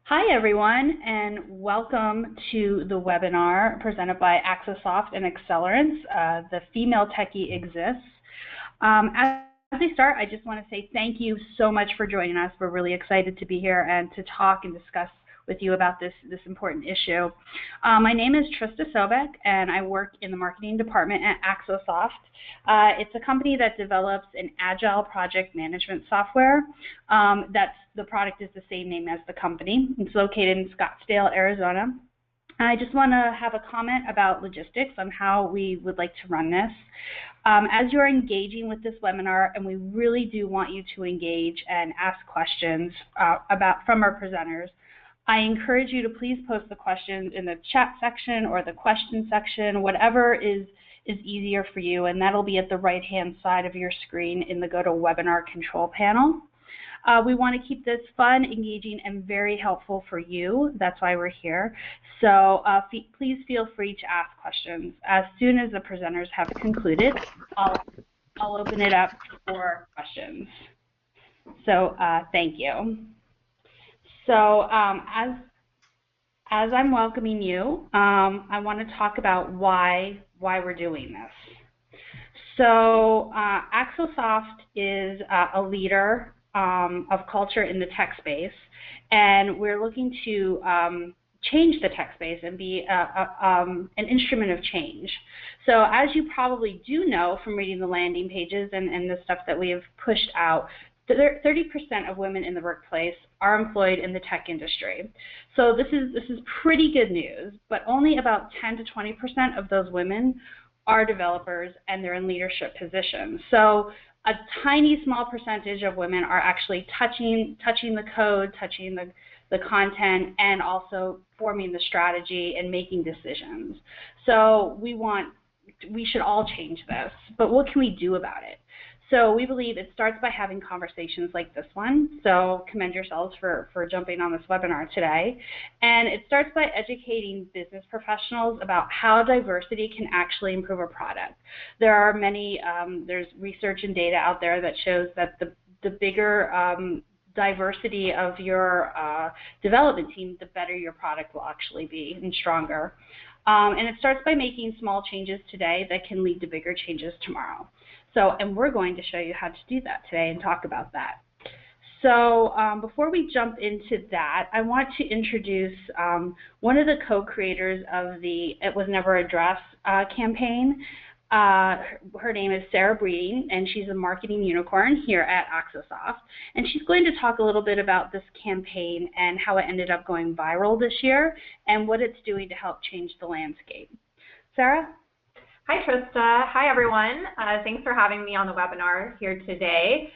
Hi, everyone, and welcome to the webinar presented by Axosoft and Accelerance, The Female Techie Exists. As we start, I just want to say thank you so much for joining us. We're really excited to be here and to talk and discuss with you about this important issue. My name is Trista Sobeck, and I work in the marketing department at Axosoft. It's a company that develops an agile project management software. The product is the same name as the company. It's located in Scottsdale, Arizona. I just want to have a comment about logistics on how we would like to run this. As you're engaging with this webinar, and we really do want you to engage and ask questions from our presenters, I encourage you to please post the questions in the chat section or the question section, whatever is easier for you, and that'll be at the right-hand side of your screen in the GoToWebinar control panel. We want to keep this fun, engaging, and very helpful for you. That's why we're here. So please feel free to ask questions. As soon as the presenters have concluded, I'll open it up for questions. So thank you. So as I'm welcoming you, I want to talk about why we're doing this. So Axosoft is a leader of culture in the tech space, and we're looking to change the tech space and be an instrument of change. So as you probably do know from reading the landing pages and the stuff that we have pushed out, 30% of women in the workplace are employed in the tech industry. So this is pretty good news, but only about 10 to 20% of those women are developers and they're in leadership positions. So a tiny small percentage of women are actually touching the code, touching the content, and also forming the strategy and making decisions. So we should all change this, but what can we do about it? So we believe it starts by having conversations like this one. So commend yourselves for jumping on this webinar today. And it starts by educating business professionals about how diversity can actually improve a product. There are many, there's research and data out there that shows that the bigger diversity of your development team, the better your product will actually be and stronger. And it starts by making small changes today that can lead to bigger changes tomorrow. So, and we're going to show you how to do that today and talk about that. So before we jump into that, I want to introduce one of the co-creators of the It Was Never Addressed campaign. Her name is Sara, and she's a marketing unicorn here at Axosoft. And she's going to talk a little bit about this campaign and how it ended up going viral this year and what it's doing to help change the landscape. Sara? Hi, Trista. Hi, everyone. Thanks for having me on the webinar here today.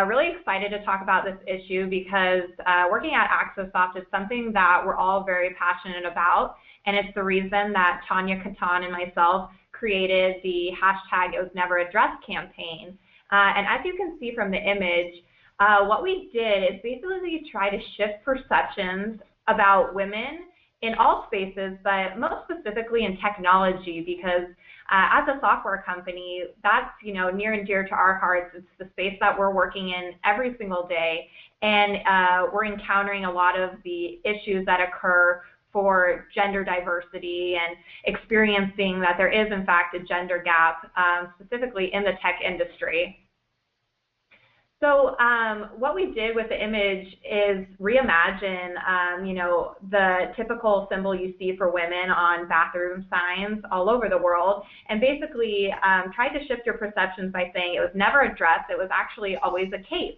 Really excited to talk about this issue because working at Axosoft is something that we're all very passionate about, and it's the reason that Tanya Katan and myself created the hashtag It Was Never Addressed campaign. And as you can see from the image, what we did is basically try to shift perceptions about women in all spaces, but most specifically in technology, because as a software company, that's near and dear to our hearts. It's the space that we're working in every single day, and we're encountering a lot of the issues that occur for gender diversity and experiencing that there is, in fact, a gender gap, specifically in the tech industry. So what we did with the image is reimagine, the typical symbol you see for women on bathroom signs all over the world, and basically tried to shift your perceptions by saying it was never addressed, it was actually always a case.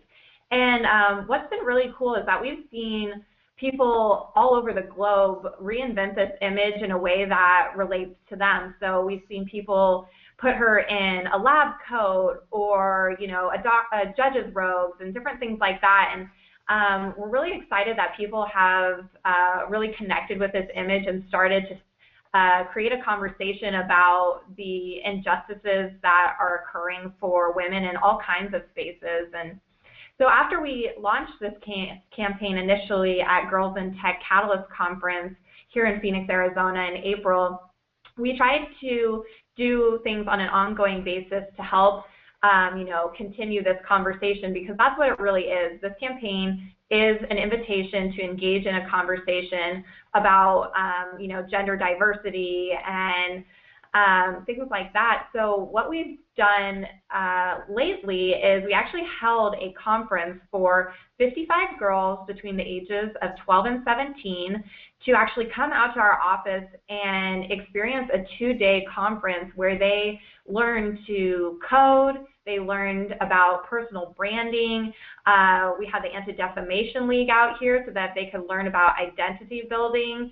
And what's been really cool is that we've seen people all over the globe reinvent this image in a way that relates to them. So we've seen people put her in a lab coat or, a judge's robes and different things like that. And we're really excited that people have really connected with this image and started to create a conversation about the injustices that are occurring for women in all kinds of spaces. And so after we launched this campaign initially at Girls in Tech Catalyst Conference here in Phoenix, Arizona in April, we tried to do things on an ongoing basis to help continue this conversation, because that's what it really is. This campaign is an invitation to engage in a conversation about, gender diversity and things like that. So what we've done lately is we actually held a conference for 55 girls between the ages of 12 and 17 to actually come out to our office and experience a 2-day conference where they learned to code, they learned about personal branding. We had the Anti-Defamation League out here so that they could learn about identity building.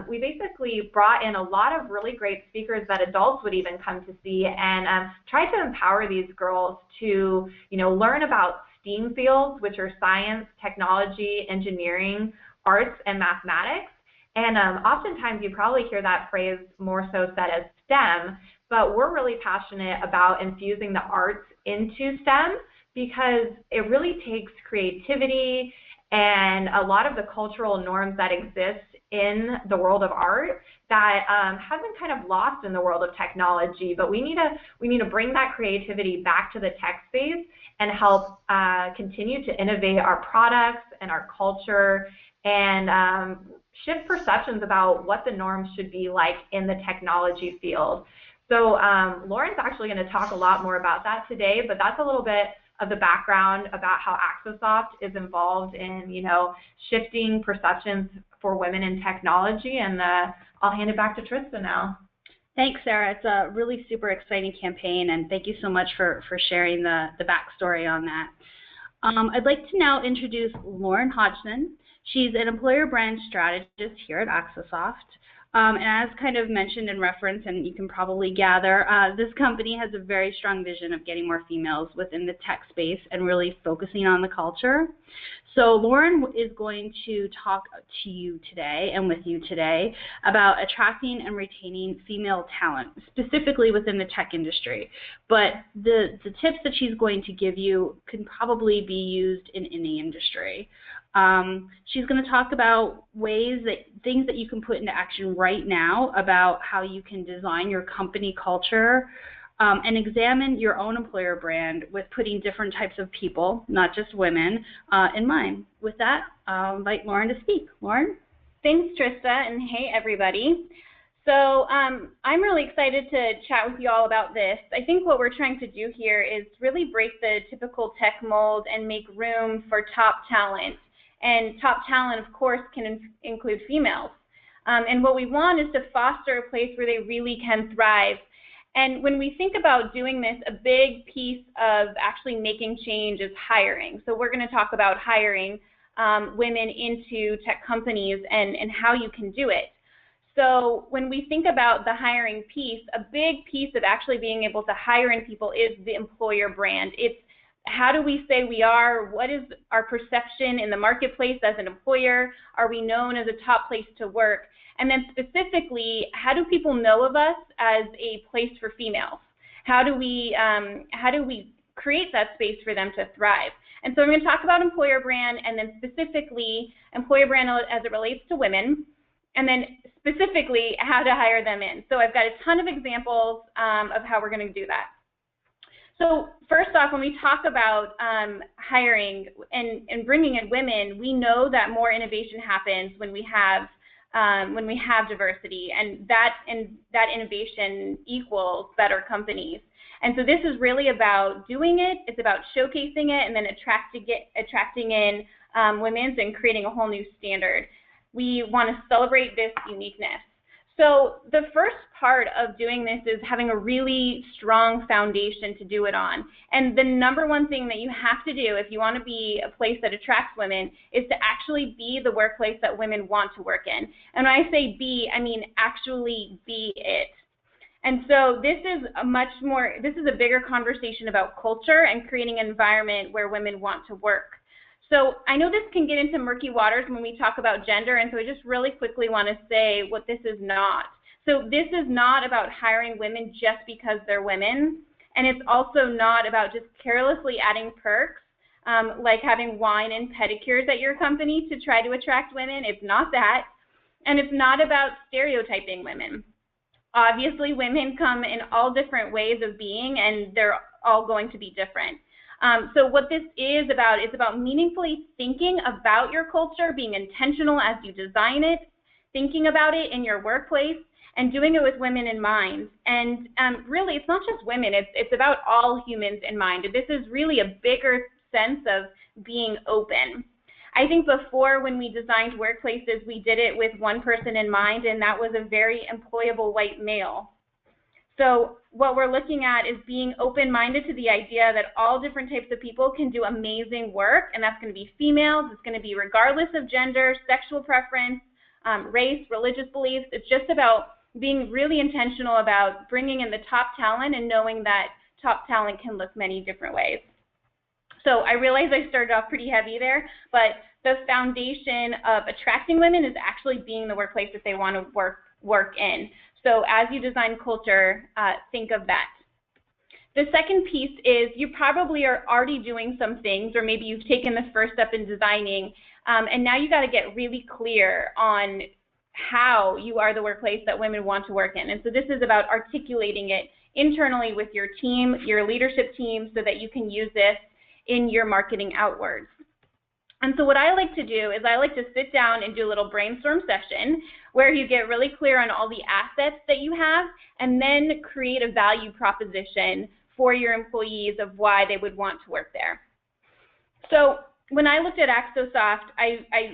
We basically brought in a lot of really great speakers that adults would even come to see, and tried to empower these girls to, learn about STEAM fields, which are science, technology, engineering, arts, and mathematics. And oftentimes you probably hear that phrase more so said as STEM, but we're really passionate about infusing the arts into STEM because it really takes creativity and a lot of the cultural norms that exist in the world of art that have been kind of lost in the world of technology. But we need to bring that creativity back to the tech space and help continue to innovate our products and our culture and shift perceptions about what the norms should be like in the technology field. So Lauren's actually going to talk a lot more about that today, but that's a little bit of the background about how Axosoft is involved in, shifting perceptions for women in technology. And I'll hand it back to Trista now. Thanks, Sara. It's a really super exciting campaign, and thank you so much for sharing the backstory on that. I'd like to now introduce Lauren Hodgson. She's an employer brand strategist here at Axosoft. And as kind of mentioned in reference, and you can probably gather, this company has a very strong vision of getting more females within the tech space and really focusing on the culture. So Lauren is going to talk to you today and with you today about attracting and retaining female talent, specifically within the tech industry. But the tips that she's going to give you can probably be used in any industry. She's going to talk about things that you can put into action right now about how you can design your company culture and examine your own employer brand with putting different types of people, not just women, in mind. With that, I'll invite Lauren to speak. Lauren? Thanks, Trista, and hey, everybody. So I'm really excited to chat with you all about this. I think what we're trying to do here is really break the typical tech mold and make room for top talent. And top talent, of course, can include females. And what we want is to foster a place where they really can thrive. And when we think about doing this, a big piece of actually making change is hiring. So we're going to talk about hiring women into tech companies and how you can do it. So when we think about the hiring piece, a big piece of actually being able to hire in people is the employer brand. It's how do we say we are? What is our perception in the marketplace as an employer? Are we known as a top place to work? And then specifically, how do people know of us as a place for females? How do we create that space for them to thrive? And so I'm going to talk about employer brand, and then specifically employer brand as it relates to women, and then specifically how to hire them in. So I've got a ton of examples of how we're going to do that. So first off, when we talk about hiring and bringing in women, we know that more innovation happens when we have diversity, and that innovation equals better companies. And so this is really about doing it. It's about showcasing it and then attracting in women and creating a whole new standard. We want to celebrate this uniqueness. So the first part of doing this is having a really strong foundation to do it on. And the number one thing that you have to do if you want to be a place that attracts women is to actually be the workplace that women want to work in. And when I say be, I mean actually be it. And so this is a bigger conversation about culture and creating an environment where women want to work. So I know this can get into murky waters when we talk about gender, and so I just really quickly want to say what this is not. So this is not about hiring women just because they're women, and it's also not about just carelessly adding perks, like having wine and pedicures at your company to try to attract women. It's not that, and it's not about stereotyping women. Obviously, women come in all different ways of being, and they're all going to be different. So what this is about, it's about meaningfully thinking about your culture, being intentional as you design it, thinking about it in your workplace, and doing it with women in mind. And really, it's not just women, it's about all humans in mind. This is really a bigger sense of being open. I think before, when we designed workplaces, we did it with one person in mind, and that was a very employable white male. So what we're looking at is being open-minded to the idea that all different types of people can do amazing work, and that's going to be females, it's going to be regardless of gender, sexual preference, race, religious beliefs. It's just about being really intentional about bringing in the top talent and knowing that top talent can look many different ways. So I realize I started off pretty heavy there, but the foundation of attracting women is actually being the workplace that they want to work in. So as you design culture, think of that. The second piece is you probably are already doing some things, or maybe you've taken the first step in designing, and now you got to get really clear on how you are the workplace that women want to work in. And so this is about articulating it internally with your team, your leadership team, so that you can use this in your marketing outwards. And so what I like to do is I like to sit down and do a little brainstorm session where you get really clear on all the assets that you have, and then create a value proposition for your employees of why they would want to work there. So when I looked at Axosoft,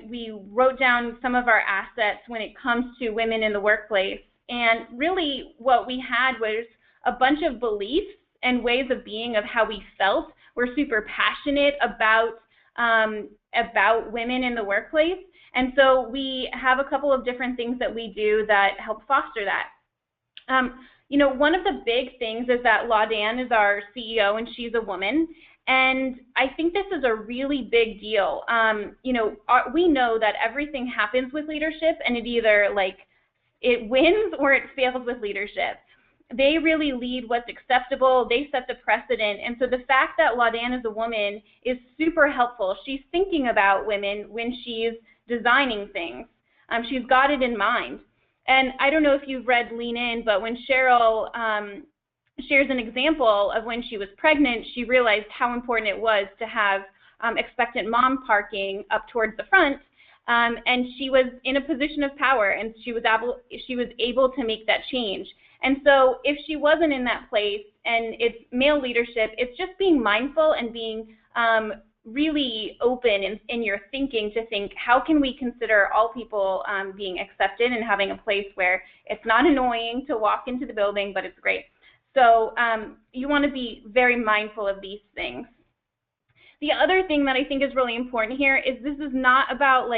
we wrote down some of our assets when it comes to women in the workplace, and really what we had was a bunch of beliefs and ways of being of how we felt. We're super passionate about women in the workplace, and so we have a couple of different things that we do that help foster that. You know, one of the big things is that LaDan is our CEO, and she's a woman, and I think this is a really big deal. You know, we know that everything happens with leadership, and it either it wins or it fails with leadership. They really lead what's acceptable. They set the precedent. And so the fact that LaDan is a woman is super helpful. She's thinking about women when she's designing things. She's got it in mind. And I don't know if you've read Lean In, but when Cheryl shares an example of when she was pregnant, she realized how important it was to have expectant mom parking up towards the front. And she was in a position of power, and she was able to make that change. And so if she wasn't in that place, and it's male leadership, it's just being mindful and being really open in your thinking to think, how can we consider all people being accepted and having a place where it's not annoying to walk into the building, but it's great. So you want to be very mindful of these things. The other thing that I think is really important here is this is not about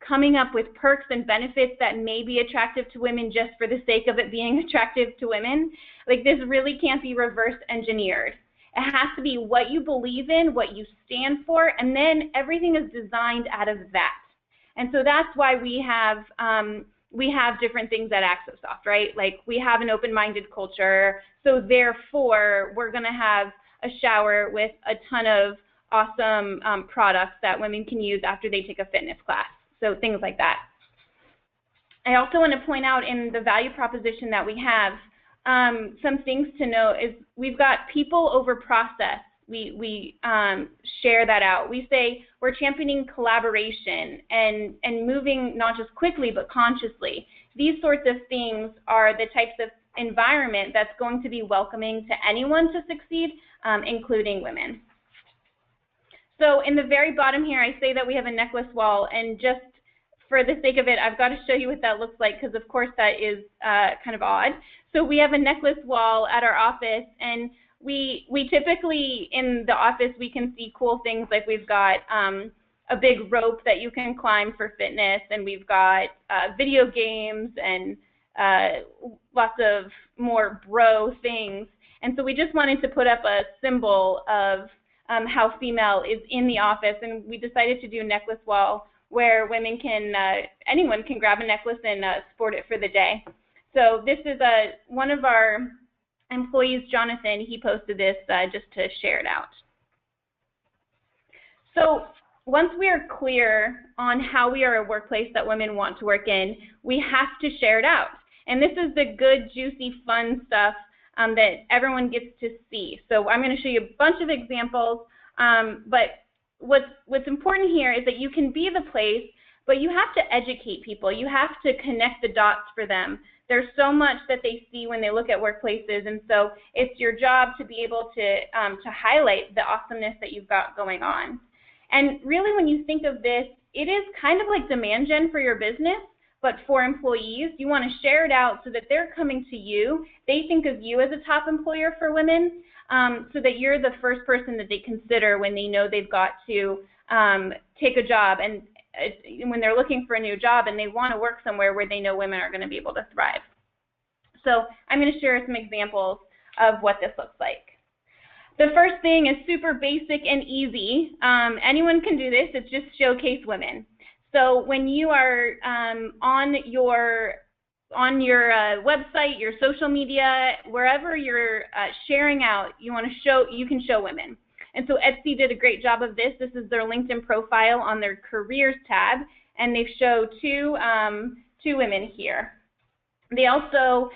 coming up with perks and benefits that may be attractive to women just for the sake of it being attractive to women. This really can't be reverse engineered. It has to be what you believe in, what you stand for, and then everything is designed out of that. And so that's why we have different things at Axosoft, right? We have an open-minded culture, so therefore we're going to have a shower with a ton of awesome products that women can use after they take a fitness class. So things like that. I also want to point out in the value proposition that we have, some things to note is we've got people over process. We share that out. We say we're championing collaboration and moving not just quickly but consciously. These sorts of things are the types of environment that's going to be welcoming to anyone to succeed, including women. So in the very bottom here, I say that we have a necklace wall, and just for the sake of it, I've got to show you what that looks like, because of course that is kind of odd. So we have a necklace wall at our office, and we typically in the office we can see cool things like we've got a big rope that you can climb for fitness, and we've got video games and lots of more bro things. And so we just wanted to put up a symbol of how female is in the office, and we decided to do a necklace wall where women can, anyone can grab a necklace and sport it for the day. So this is one of our employees, Jonathan, he posted this just to share it out. So once we are clear on how we are a workplace that women want to work in, we have to share it out. And this is the good, juicy, fun stuff that everyone gets to see. So I'm going to show you a bunch of examples. But what's important here is that you can be the place, but you have to educate people. You have to connect the dots for them. There's so much that they see when they look at workplaces, and so it's your job to be able to highlight the awesomeness that you've got going on. And really, when you think of this, it is kind of like demand gen for your business, but for employees. You want to share it out so that they're coming to you. They think of you as a top employer for women, so that you're the first person that they consider when they know they've got to take a job, and when they're looking for a new job and they want to work somewhere where they know women are going to be able to thrive. So I'm going to share some examples of what this looks like. The first thing is super basic and easy. Anyone can do this. It's just showcase women. So when you are on your website, your social media, wherever you're sharing out, you can show women. And so Etsy did a great job of this. This is their LinkedIn profile on their careers tab, and they show two women here. They also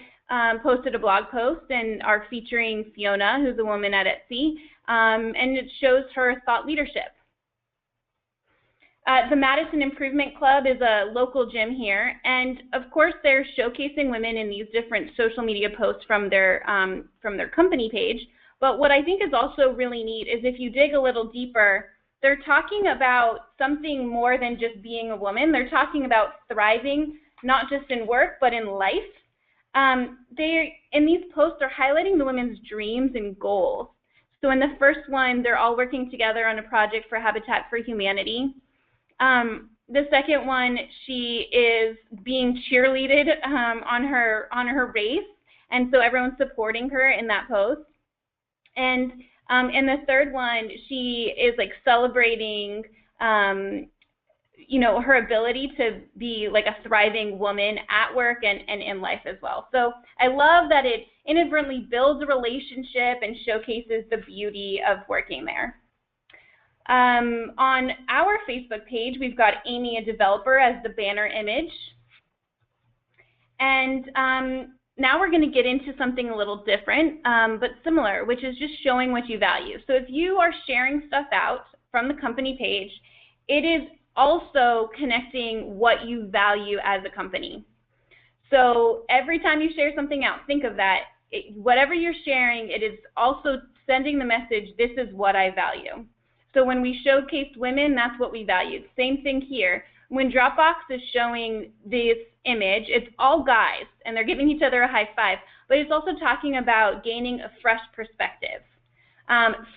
posted a blog post and are featuring Fiona, who's a woman at Etsy, and it shows her thought leadership. The Madison Improvement Club is a local gym here, and of course they're showcasing women in these different social media posts from their company page. But what I think is also really neat is if you dig a little deeper, they're talking about something more than just being a woman. They're talking about thriving, not just in work, but in life. In these posts, they're highlighting the women's dreams and goals. So in the first one, they're all working together on a project for Habitat for Humanity. The second one, she is being cheerleaded on her race, and so everyone's supporting her in that post. And in the third one, she is like celebrating, her ability to be like a thriving woman at work and in life as well. So I love that it inadvertently builds a relationship and showcases the beauty of working there. On our Facebook page, we've got Amy, a developer, as the banner image. And now we're going to get into something a little different, but similar, which is just showing what you value. So if you are sharing stuff out from the company page, it is also connecting what you value as a company. So every time you share something out, think of that. Whatever you're sharing, it is also sending the message, this is what I value. So when we showcased women, that's what we valued. Same thing here. When Dropbox is showing this image, it's all guys, and they're giving each other a high five, but it's also talking about gaining a fresh perspective.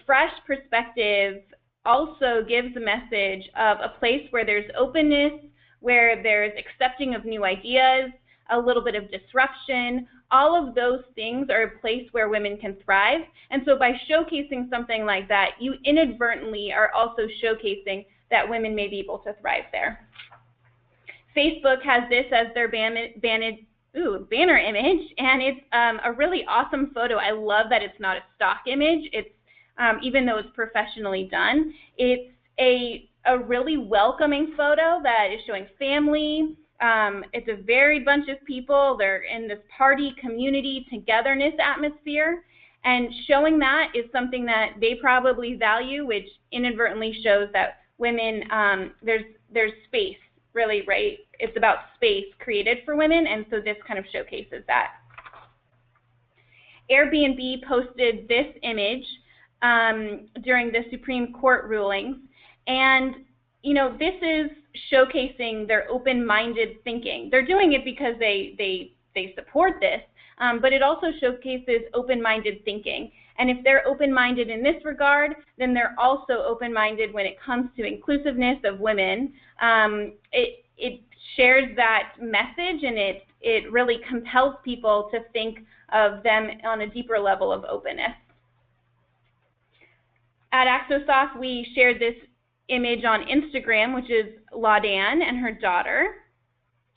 Fresh perspective also gives the message of a place where there's openness, where there's accepting of new ideas, a little bit of disruption. All of those things are a place where women can thrive. And so by showcasing something like that, you inadvertently are also showcasing that women may be able to thrive there. Facebook has this as their banner image, and it's a really awesome photo. I love that it's not a stock image. It's even though it's professionally done, it's a really welcoming photo that is showing family. It's a varied bunch of people. They're in this party, community, togetherness atmosphere, and showing that is something that they probably value, which inadvertently shows that women, there's space, really, right? It's about space created for women, and so this kind of showcases that. Airbnb posted this image during the Supreme Court rulings, and this is showcasing their open-minded thinking. They're doing it because they support this, but it also showcases open-minded thinking. And if they're open-minded in this regard, then they're also open-minded when it comes to inclusiveness of women. It shares that message, and it really compels people to think of them on a deeper level of openness. At Axosoft, we shared this image on Instagram, which is Laudan and her daughter.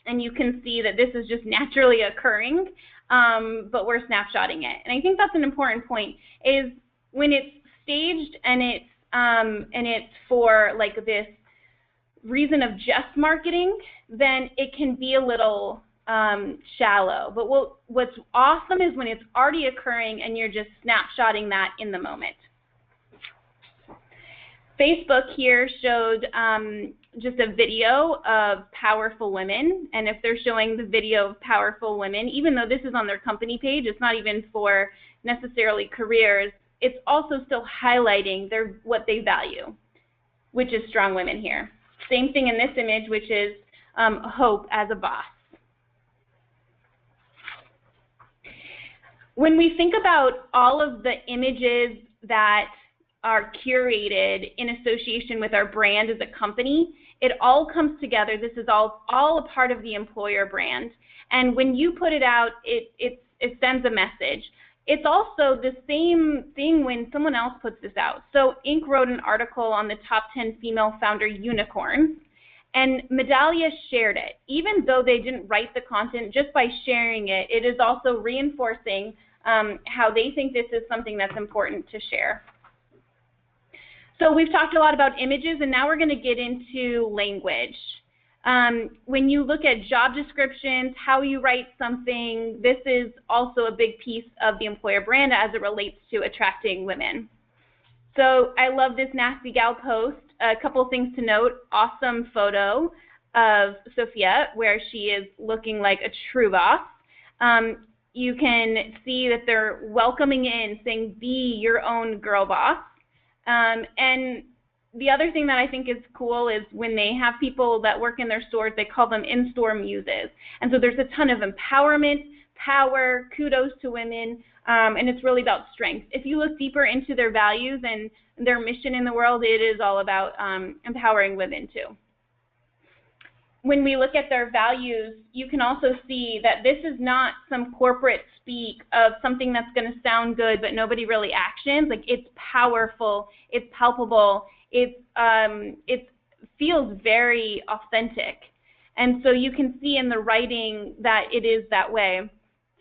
And you can see that this is just naturally occurring, but we're snapshotting it. And I think that's an important point, is when it's staged and it's for like this reason of just marketing, then it can be a little shallow. But what's awesome is when it's already occurring and you're just snapshotting that in the moment. Facebook here showed just a video of powerful women, and if they're showing the video of powerful women, even though this is on their company page, it's not even for necessarily careers, it's also still highlighting what they value, which is strong women here. Same thing in this image, which is hope as a boss. When we think about all of the images that are curated in association with our brand as a company, it all comes together. This is all a part of the employer brand. And when you put it out, it sends a message. It's also the same thing when someone else puts this out. So Inc. wrote an article on the top 10 female founder unicorns, and Medallia shared it. Even though they didn't write the content, just by sharing it, it is also reinforcing how they think this is something that's important to share. So we've talked a lot about images, and now we're going to get into language. When you look at job descriptions, how you write something, this is also a big piece of the employer brand as it relates to attracting women. So I love this Nasty Gal post. A couple things to note: awesome photo of Sophia where she is looking like a true boss. You can see that they're welcoming in, saying, be your own girl boss. And the other thing that I think is cool is when they have people that work in their stores, they call them in-store muses. And so there's a ton of empowerment, power, kudos to women, and it's really about strength. If you look deeper into their values and their mission in the world, it is all about empowering women too. When we look at their values, you can also see that this is not some corporate speak of something that's going to sound good but nobody really actions. Like, it's powerful, it's palpable, it feels very authentic. And so you can see in the writing that it is that way.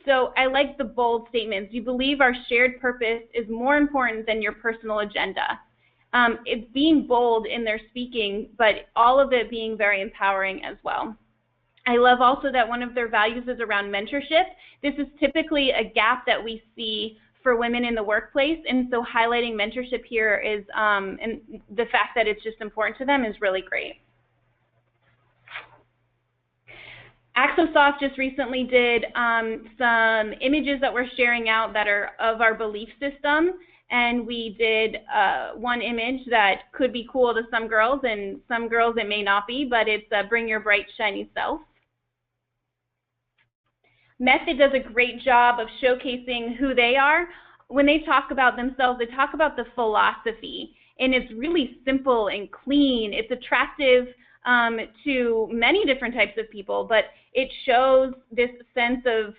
So I like the bold statements. You believe our shared purpose is more important than your personal agenda. It's being bold in their speaking, but all of it being very empowering as well. I love also that one of their values is around mentorship. This is typically a gap that we see for women in the workplace, and so highlighting mentorship here is, and the fact that it's just important to them is really great. Axosoft just recently did some images that we're sharing out that are of our belief system. And we did one image that could be cool to some girls, and some girls it may not be, but it's bring your bright, shiny self. Method does a great job of showcasing who they are. When they talk about themselves, they talk about the philosophy, and it's really simple and clean. It's attractive to many different types of people, but it shows this sense of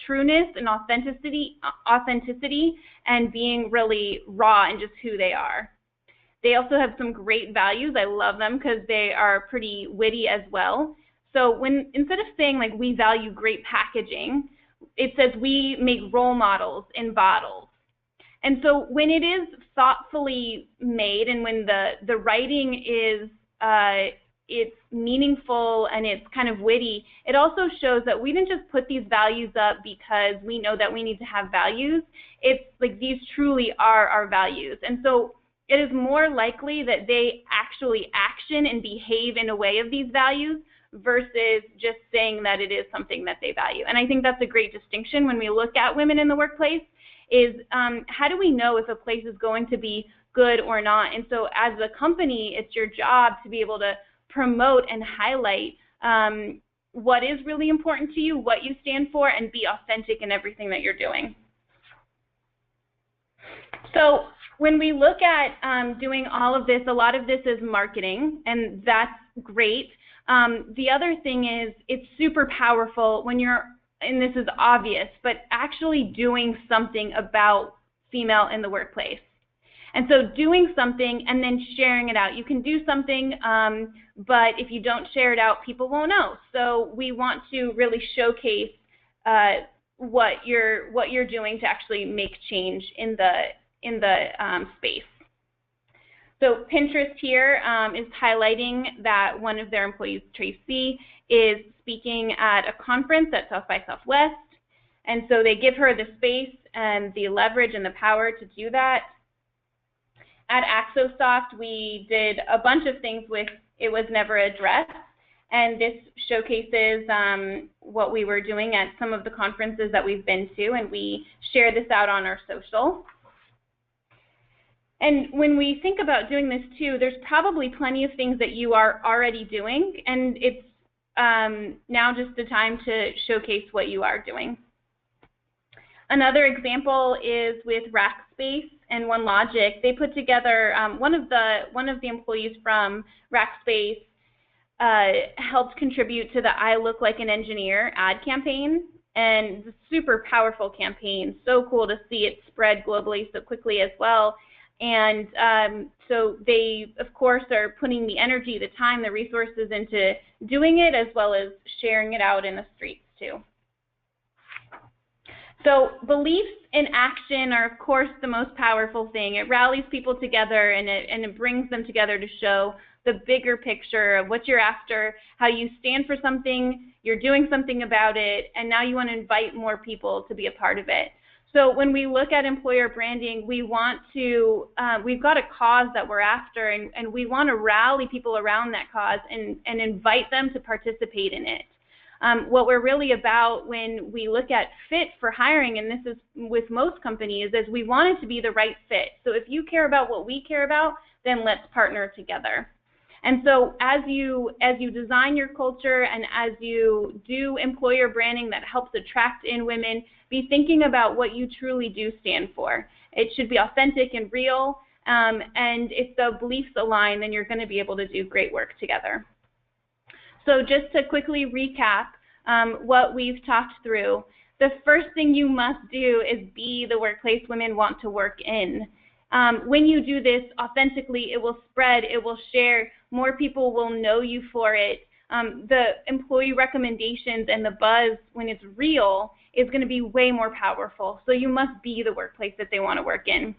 trueness and authenticity and being really raw and just who they are. They also have some great values. I love them because they are pretty witty as well. So when, instead of saying like we value great packaging, it says we make role models in bottles. And so when it is thoughtfully made and when the writing is it's meaningful and it's kind of witty, it also shows that we didn't just put these values up because we know that we need to have values. It's like these truly are our values. And so it is more likely that they actually action and behave in a way of these values versus just saying that it is something that they value. And I think that's a great distinction when we look at women in the workplace is how do we know if a place is going to be good or not? And so as a company, it's your job to be able to promote and highlight what is really important to you, what you stand for, and be authentic in everything that you're doing. So when we look at doing all of this, a lot of this is marketing, and that's great. The other thing is it's super powerful when you're, and this is obvious, but actually doing something about female in the workplace. And so doing something and then sharing it out. You can do something, but if you don't share it out, people won't know. So we want to really showcase what you're doing to actually make change in the space. So Pinterest here is highlighting that one of their employees, Tracy, is speaking at a conference at South by Southwest. And so they give her the space and the leverage and the power to do that. At Axosoft, we did a bunch of things with It Was Never Addressed, and this showcases what we were doing at some of the conferences that we've been to, and we share this out on our social. And when we think about doing this too, there's probably plenty of things that you are already doing, and it's now just the time to showcase what you are doing. Another example is with Rackspace and OneLogic. They put together, one of the employees from Rackspace helped contribute to the I Look Like an Engineer ad campaign, and it's a super powerful campaign. So cool to see it spread globally so quickly as well. And so they, of course, are putting the energy, the time, the resources into doing it, as well as sharing it out in the streets too. So beliefs in action are, of course, the most powerful thing. It rallies people together, and it brings them together to show the bigger picture of what you're after, how you stand for something, you're doing something about it, and now you want to invite more people to be a part of it. So when we look at employer branding, we want to, we've got a cause that we're after, and we want to rally people around that cause and invite them to participate in it. What we're really about when we look at fit for hiring, and this is with most companies, is we want it to be the right fit. So if you care about what we care about, then let's partner together. And so as you design your culture and as you do employer branding that helps attract in women, be thinking about what you truly do stand for. It should be authentic and real, and if the beliefs align, then you're going to be able to do great work together. So just to quickly recap what we've talked through, the first thing you must do is be the workplace women want to work in. When you do this authentically, it will spread, it will share, more people will know you for it. The employee recommendations and the buzz, when it's real, is going to be way more powerful. So you must be the workplace that they want to work in.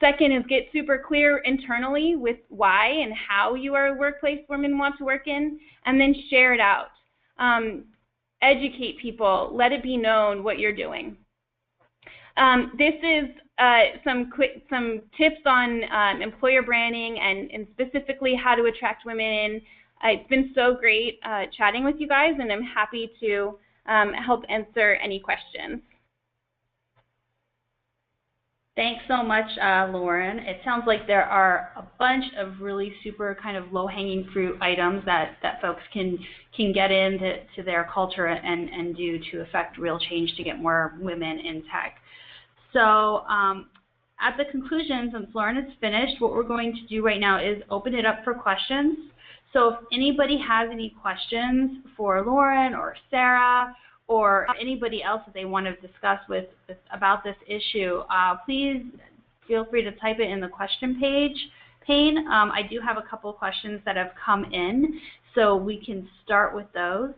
Second is get super clear internally with why and how you are a workplace women want to work in, and then share it out. Educate people, let it be known what you're doing. This is some tips on employer branding and specifically how to attract women in. It's been so great chatting with you guys, and I'm happy to help answer any questions. Thanks so much, Lauren. It sounds like there are a bunch of really super kind of low-hanging fruit items that folks can get into their culture and do to affect real change to get more women in tech. So at the conclusion, since Lauren is finished, what we're going to do right now is open it up for questions. So if anybody has any questions for Lauren or Sara, or anybody else that they want to discuss about this issue, please feel free to type it in the question pane. I do have a couple of questions that have come in, so we can start with those.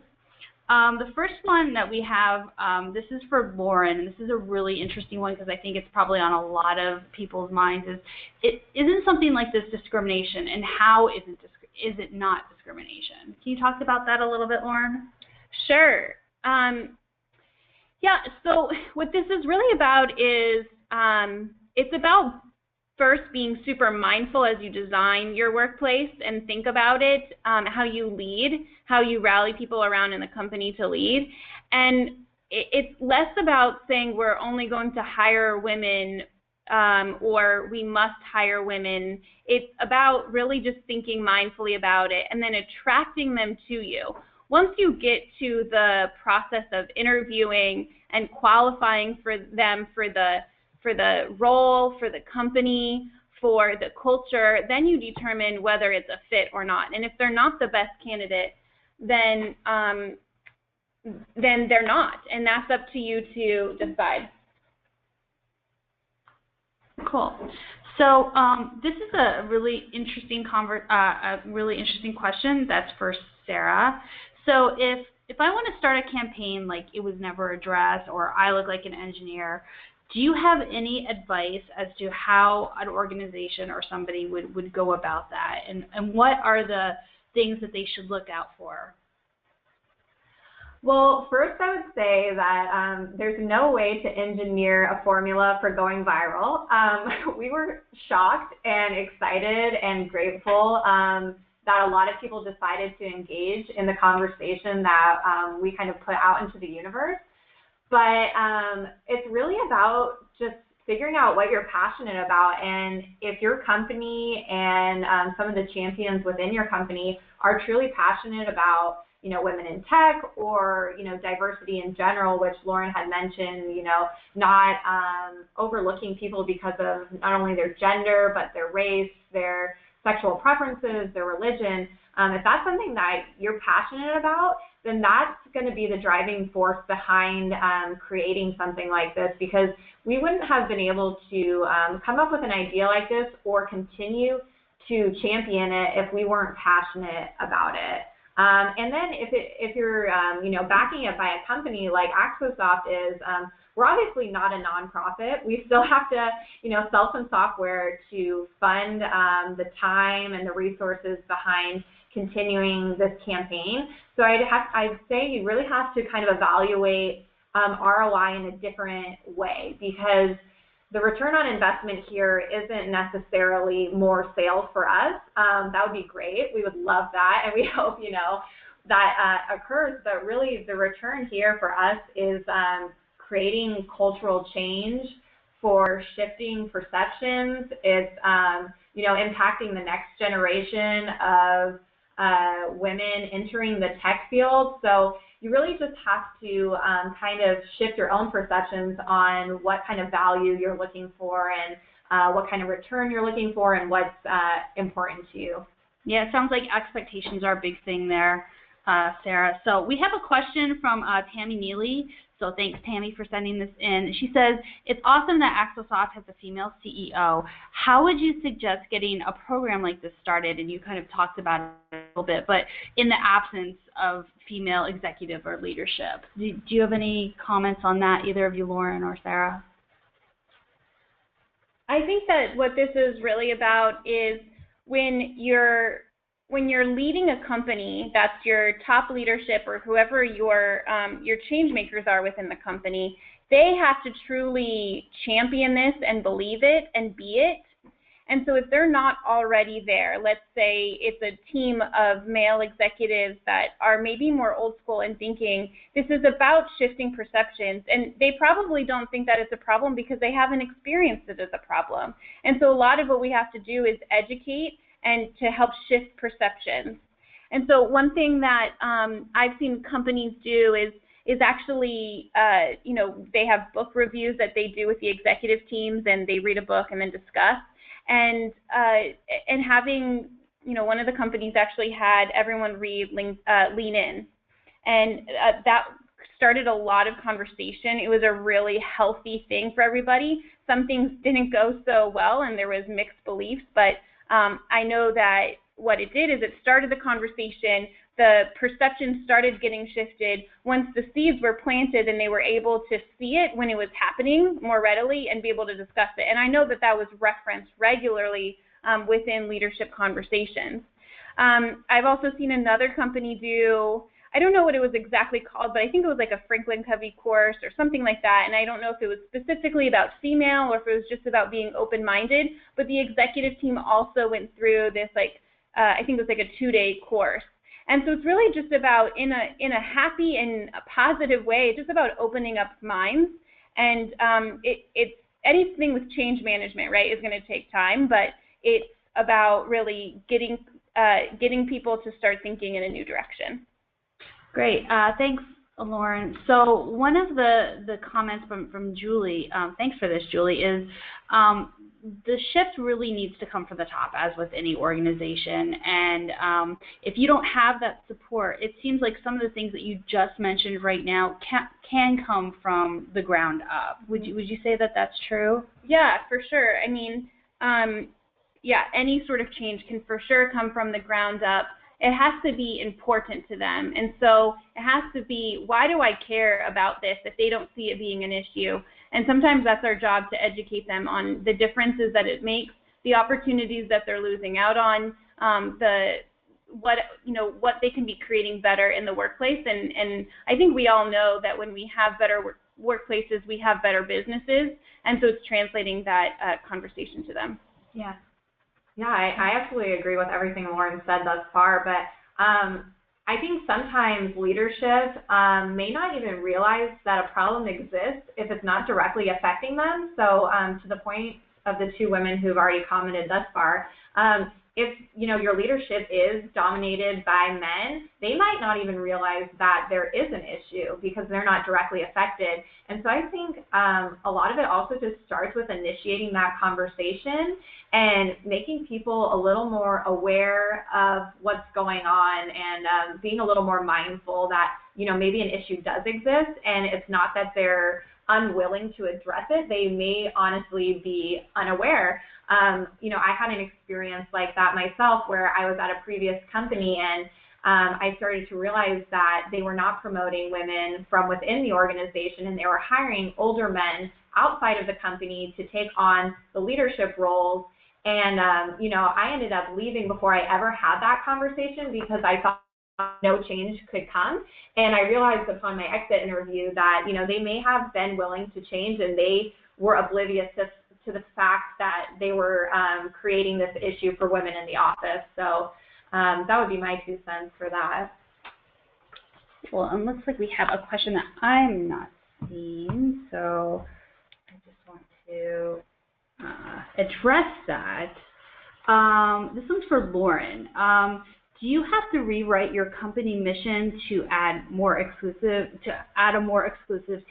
The first one that we have, this is for Lauren, and this is a really interesting one because I think it's probably on a lot of people's minds, isn't something like this discrimination, and how is it not discrimination? Can you talk about that a little bit, Lauren? Sure. Yeah, so what this is really about is it's about first being super mindful as you design your workplace and think about it, how you lead, how you rally people around in the company to lead. And it's less about saying we're only going to hire women or we must hire women. It's about really just thinking mindfully about it and then attracting them to you. Once you get to the process of interviewing and qualifying for them for the role, for the company, for the culture, then you determine whether it's a fit or not. And if they're not the best candidate, then they're not, and that's up to you to decide. Cool. So this is a really interesting question. That's for Sara. So if I want to start a campaign like It Was Never Addressed or I Look Like an Engineer, do you have any advice as to how an organization or somebody would go about that? And what are the things that they should look out for? Well, first I would say that there's no way to engineer a formula for going viral. We were shocked and excited and grateful that a lot of people decided to engage in the conversation that we kind of put out into the universe. But it's really about just figuring out what you're passionate about, and if your company and some of the champions within your company are truly passionate about women in tech or, diversity in general, which Lauren had mentioned, not overlooking people because of not only their gender, but their race, their sexual preferences, their religion. If that's something that you're passionate about, then that's going to be the driving force behind creating something like this, because we wouldn't have been able to come up with an idea like this or continue to champion it if we weren't passionate about it. And then if you're backing it by a company like Axosoft is, we're obviously not a nonprofit. We still have to sell some software to fund the time and the resources behind continuing this campaign. So I'd say you really have to kind of evaluate ROI in a different way, because the return on investment here isn't necessarily more sales for us. That would be great. We would love that, and we hope, that occurs. But really, the return here for us is creating cultural change, for shifting perceptions. It's, impacting the next generation of women entering the tech field. So you really just have to kind of shift your own perceptions on what kind of value you're looking for and what kind of return you're looking for and what's important to you. Yeah, it sounds like expectations are a big thing there, Sara. So we have a question from Tammy Neely. So thanks, Tammy, for sending this in. She says, it's awesome that Axosoft has a female CEO. How would you suggest getting a program like this started? And you kind of talked about it a little bit, but in the absence of female executive or leadership. Do you have any comments on that, either of you, Lauren or Sara? I think that what this is really about is when you're leading a company, that's your top leadership or whoever your change makers are within the company, they have to truly champion this and believe it and be it. And so if they're not already there, let's say it's a team of male executives that are maybe more old school in thinking, this is about shifting perceptions, and they probably don't think that it's a problem because they haven't experienced it as a problem. And so a lot of what we have to do is educate and to help shift perceptions. And so one thing that I've seen companies do is actually, they have book reviews that they do with the executive teams, and they read a book and then discuss. And having, one of the companies actually had everyone read Lean In. And that started a lot of conversation. It was a really healthy thing for everybody. Some things didn't go so well, and there was mixed beliefs, but I know that what it did is it started the conversation, the perception started getting shifted once the seeds were planted and they were able to see it when it was happening more readily and be able to discuss it. And I know that that was referenced regularly within leadership conversations. I've also seen another company do, I don't know what it was exactly called, but I think it was like a Franklin Covey course or something like that. And I don't know if it was specifically about female or if it was just about being open-minded, but the executive team also went through this, I think it was like a 2-day course. And so it's really just about, in a happy and a positive way, just about opening up minds. And it's anything with change management, right, is going to take time, but it's about really getting people to start thinking in a new direction. Great. Thanks, Lauren. So one of the comments from Julie, thanks for this, Julie, is the shift really needs to come from the top, as with any organization. And if you don't have that support, it seems like some of the things that you just mentioned right now can come from the ground up. Would you say that that's true? Yeah, for sure. I mean, yeah, any sort of change can for sure come from the ground up. It has to be important to them. And so it has to be, why do I care about this if they don't see it being an issue? And sometimes that's our job to educate them on the differences that it makes, the opportunities that they're losing out on, what they can be creating better in the workplace. And I think we all know that when we have better workplaces, we have better businesses, and so it's translating that conversation to them. Yeah. Yeah, I absolutely agree with everything Lauren said thus far, but I think sometimes leadership may not even realize that a problem exists if it's not directly affecting them. So to the point of the two women who've already commented thus far, if your leadership is dominated by men, they might not even realize that there is an issue because they're not directly affected. And so I think a lot of it also just starts with initiating that conversation and making people a little more aware of what's going on and being a little more mindful that maybe an issue does exist, and it's not that they're unwilling to address it. They may honestly be unaware. I had an experience like that myself where I was at a previous company, and I started to realize that they were not promoting women from within the organization, and they were hiring older men outside of the company to take on the leadership roles. And, I ended up leaving before I ever had that conversation because I thought no change could come. And I realized upon my exit interview that, they may have been willing to change, and they were oblivious to the fact that they were creating this issue for women in the office. So that would be my 2 cents for that. Well, it looks like we have a question that I'm not seeing, so I just want to address that. This one's for Lauren. Do you have to rewrite your company mission to add a more exclusive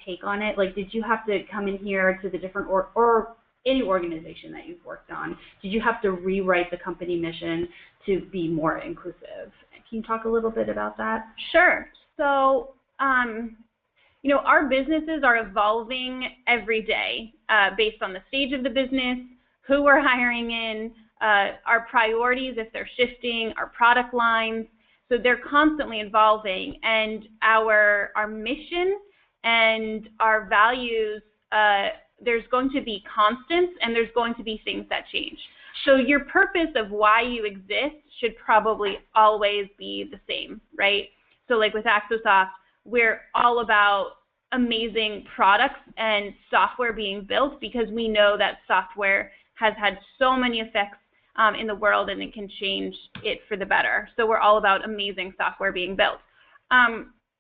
take on it? Like, did you have to come in here to the different or any organization that you've worked on? Did you have to rewrite the company mission to be more inclusive? Can you talk a little bit about that? Sure. So, our businesses are evolving every day based on the stage of the business, who we're hiring in, our priorities if they're shifting, our product lines. So they're constantly evolving, and our mission and our values, there's going to be constants and there's going to be things that change. So your purpose of why you exist should probably always be the same, right? So like with Axosoft, we're all about amazing products and software being built because we know that software has had so many effects in the world, and it can change it for the better. So we're all about amazing software being built.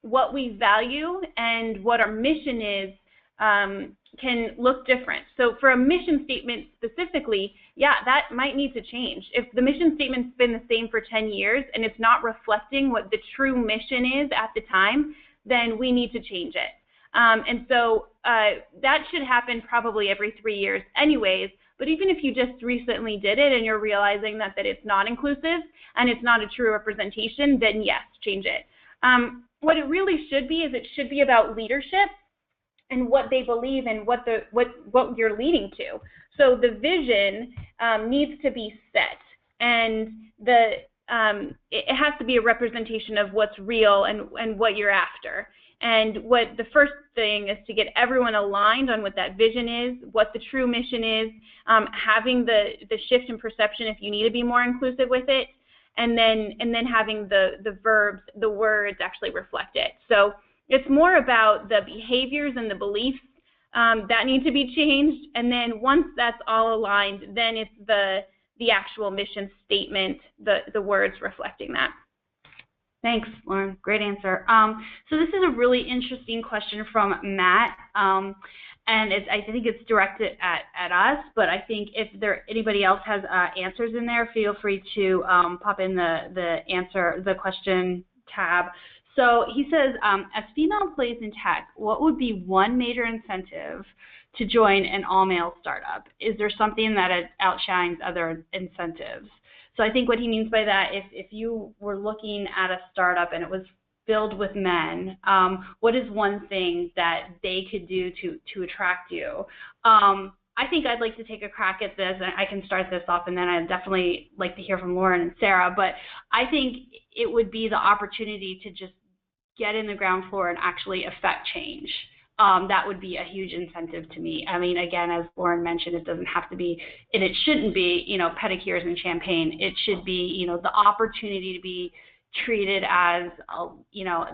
What we value and what our mission is can look different. So for a mission statement specifically, yeah, that might need to change. If the mission statement's been the same for 10 years and it's not reflecting what the true mission is at the time, then we need to change it. And so that should happen probably every 3 years anyways. But even if you just recently did it and you're realizing that it's not inclusive and it's not a true representation, then yes, change it. What it really should be is it should be about leadership and what they believe and what you're leading to. So the vision needs to be set, and it has to be a representation of what's real and what you're after. And what the first thing is to get everyone aligned on what that vision is, what the true mission is, having the shift in perception if you need to be more inclusive with it, and then having the verbs, the words actually reflect it. So it's more about the behaviors and the beliefs that need to be changed, and then once that's all aligned, then it's the actual mission statement, the words reflecting that. Thanks, Lauren. Great answer. So this is a really interesting question from Matt, and I think it's directed at us, but I think if anybody else has answers in there, feel free to pop in the question tab. So he says, as female employees in tech, what would be one major incentive to join an all-male startup? Is there something that outshines other incentives? So I think what he means by that, if you were looking at a startup and it was filled with men, what is one thing that they could do to attract you? I think I'd like to take a crack at this, and I can start this off, and then I'd definitely like to hear from Lauren and Sara, but I think it would be the opportunity to just get in the ground floor and actually affect change. that would be a huge incentive to me. I mean, again, as Lauren mentioned, it doesn't have to be, and it shouldn't be, pedicures and champagne. It should be, the opportunity to be treated as,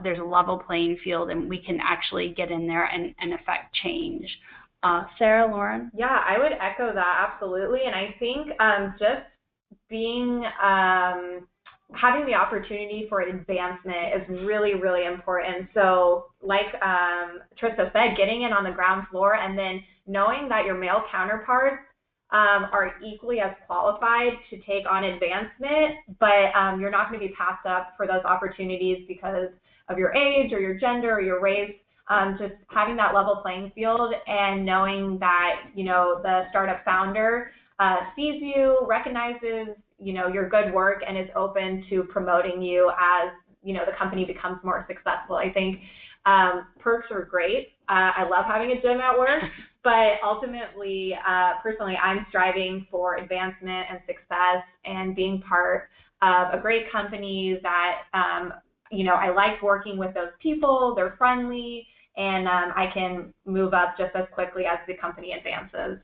there's a level playing field and we can actually get in there and affect change. Sara, Lauren? Yeah, I would echo that, absolutely. And I think just being, having the opportunity for advancement is really, really important. So like Trista said, getting in on the ground floor and then knowing that your male counterparts are equally as qualified to take on advancement, but you're not going to be passed up for those opportunities because of your age or your gender or your race. Just having that level playing field and knowing that, the startup founder sees you, recognizes, your good work and is open to promoting you as, the company becomes more successful. I think perks are great. I love having a gym at work, but ultimately, personally, I'm striving for advancement and success and being part of a great company that, I like working with those people. They're friendly, and I can move up just as quickly as the company advances.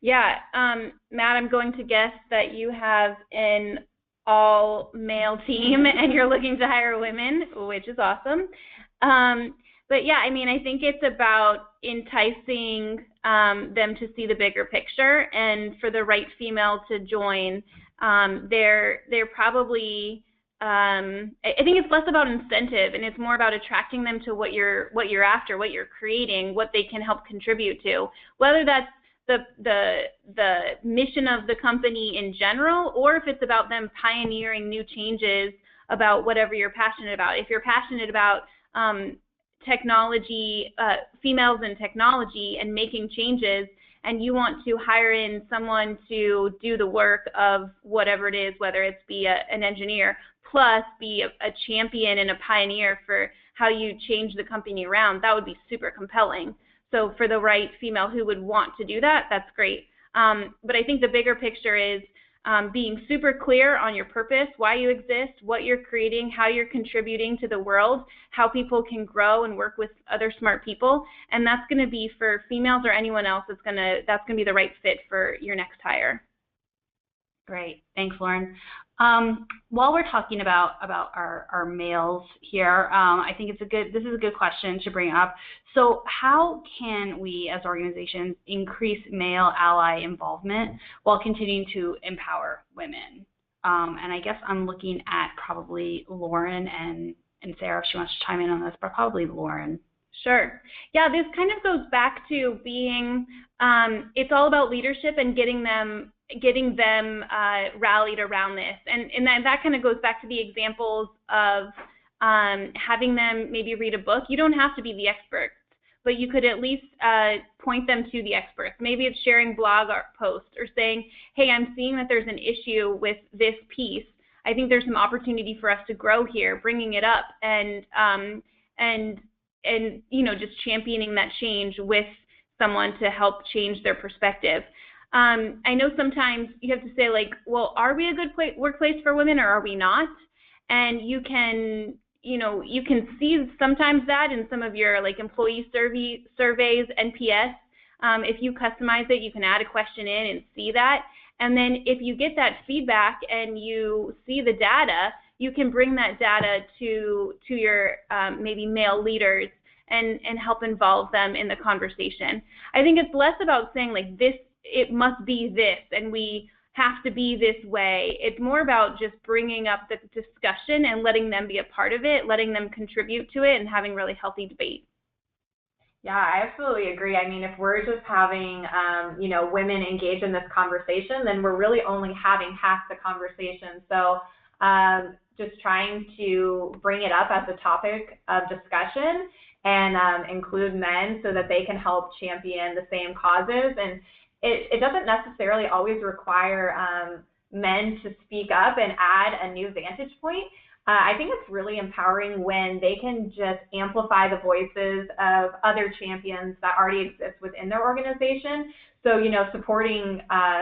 Yeah, Matt, I'm going to guess that you have an all-male team and you're looking to hire women, which is awesome. But yeah, I mean, I think it's about enticing them to see the bigger picture, and for the right female to join, they're probably, I think it's less about incentive and it's more about attracting them to what you're after, what you're creating, what they can help contribute to, whether that's the mission of the company in general, or if it's about them pioneering new changes about whatever you're passionate about. If you're passionate about technology, females in technology and making changes, and you want to hire in someone to do the work of whatever it is, whether it's be an engineer, plus be a champion and a pioneer for how you change the company around, that would be super compelling. So for the right female who would want to do that, that's great. But I think the bigger picture is being super clear on your purpose, why you exist, what you're creating, how you're contributing to the world, how people can grow and work with other smart people. And that's going to be for females or anyone else, that's going to be the right fit for your next hire. Great. Thanks, Lauren. While we're talking about our males here, I think this is a good question to bring up. So how can we as organizations increase male ally involvement while continuing to empower women? And I guess I'm looking at probably Lauren and Sara if she wants to chime in on this, but probably Lauren. Sure. Yeah, this kind of goes back to being, it's all about leadership and getting them rallied around this. And that kind of goes back to the examples of having them maybe read a book. You don't have to be the expert, but you could at least point them to the experts. Maybe it's sharing blog or posts or saying, hey, I'm seeing that there's an issue with this piece. I think there's some opportunity for us to grow here, bringing it up and just championing that change with someone to help change their perspective. I know sometimes you have to say, like, well, are we a good workplace for women or are we not? And you can see sometimes that in some of your employee surveys, NPS. If you customize it, you can add a question in and see that. And then if you get that feedback and you see the data, you can bring that data to your maybe male leaders and help involve them in the conversation. I think it's less about saying it must be this and we have to be this way. It's more about just bringing up the discussion and letting them be a part of it, letting them contribute to it, and having really healthy debate. Yeah, I absolutely agree. I mean, if we're just having, women engage in this conversation, then we're really only having half the conversation. So just trying to bring it up as a topic of discussion and include men so that they can help champion the same causes. And it doesn't necessarily always require men to speak up and add a new vantage point. I think it's really empowering when they can just amplify the voices of other champions that already exist within their organization. So, supporting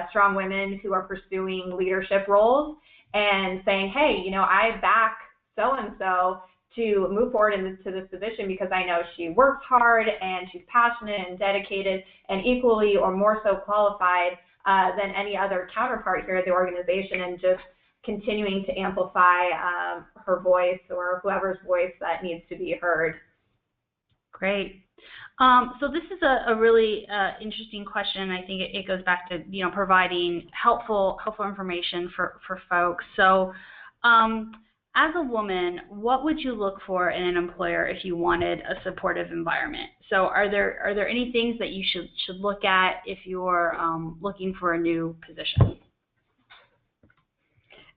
strong women who are pursuing leadership roles and saying, hey, I back so-and-so to move forward into this position because I know she works hard and she's passionate and dedicated and equally or more so qualified than any other counterpart here at the organization, and just continuing to amplify her voice or whoever's voice that needs to be heard. Great. So this is a really interesting question. I think it goes back to providing helpful information for folks. So as a woman, what would you look for in an employer if you wanted a supportive environment? So are there any things that you should look at if you're looking for a new position?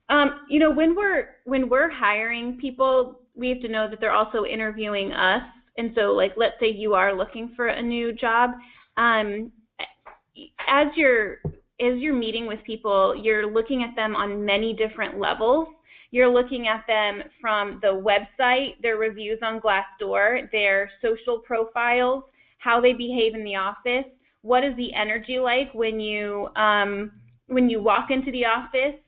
When we're hiring people, we have to know that they're also interviewing us. And so, like, let's say you are looking for a new job, as you're meeting with people, you're looking at them on many different levels. You're looking at them from the website, their reviews on Glassdoor, their social profiles, how they behave in the office, what is the energy like when you walk into the office.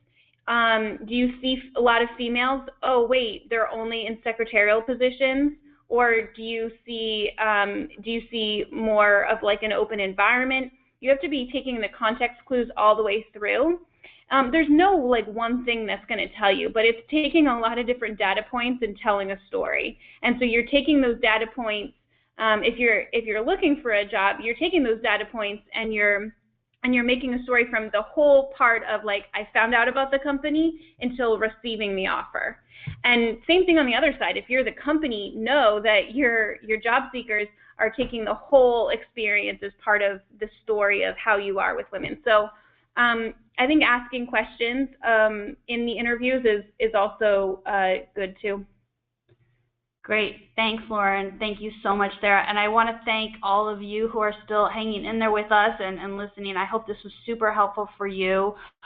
Do you see a lot of females? Oh, wait, they're only in secretarial positions. Or do you see more of like an open environment? You have to be taking the context clues all the way through. There's no like one thing that's going to tell you, but it's taking a lot of different data points and telling a story. And so you're taking those data points. If you're looking for a job, you're taking those data points and you're making a story from the whole part of like, I found out about the company until receiving the offer. And same thing on the other side. If you're the company, know that your job seekers are taking the whole experience as part of the story of how you are with women. So I think asking questions in the interviews is also good too. Great. Thanks, Lauren. Thank you so much, Sara. And I want to thank all of you who are still hanging in there with us and listening. I hope this was super helpful for you.